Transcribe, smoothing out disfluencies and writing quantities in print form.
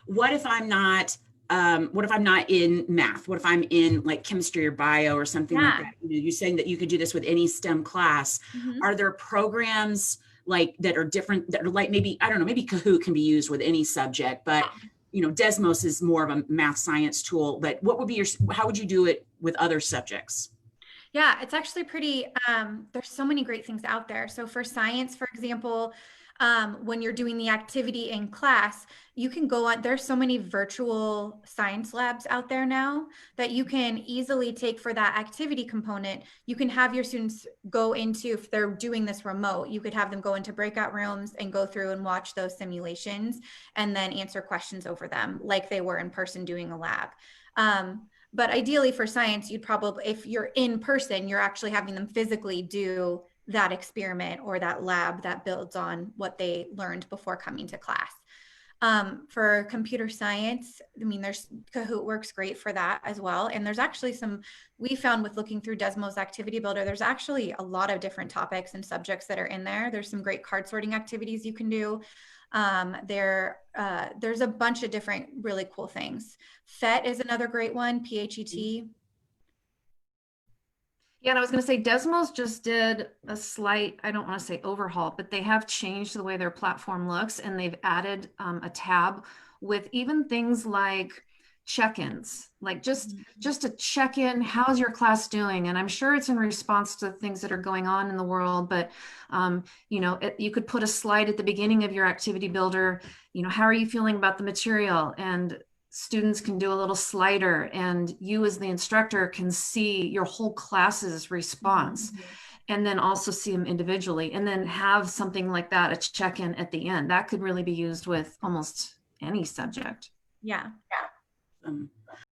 what if I'm not in math? What if I'm in like chemistry or bio or something like that? You're saying that you could do this with any STEM class. Are there programs like that are different, that are like, maybe, I don't know, maybe Kahoot can be used with any subject, but Desmos is more of a math science tool. But what would be how would you do it with other subjects? Yeah, it's actually pretty, there's so many great things out there. So for science, for example, when you're doing the activity in class, you can go on, there's so many virtual science labs out there now that you can easily take for that activity component. You can have your students go into, if they're doing this remote, you could have them go into breakout rooms and go through and watch those simulations and then answer questions over them like they were in person doing a lab. But ideally for science, you'd probably, if you're in person, you're actually having them physically do that experiment or that lab that builds on what they learned before coming to class. For computer science, I mean, there's Kahoot works great for that as well. And there's actually we found with looking through Desmos Activity Builder, there's actually a lot of different topics and subjects that are in there. There's some great card sorting activities you can do. There's a bunch of different really cool things. PhET is another great one, PhET. Yeah, and I was going to say Desmos just did a slight, I don't want to say overhaul, but they have changed the way their platform looks, and they've added a tab with even things like check-ins, like just a check-in, how's your class doing? And I'm sure it's in response to things that are going on in the world, but you could put a slide at the beginning of your activity builder, how are you feeling about the material? And students can do a little slider, and you as the instructor can see your whole class's response, and then also see them individually, and then have something like that, a check-in at the end. That could really be used with almost any subject. Yeah.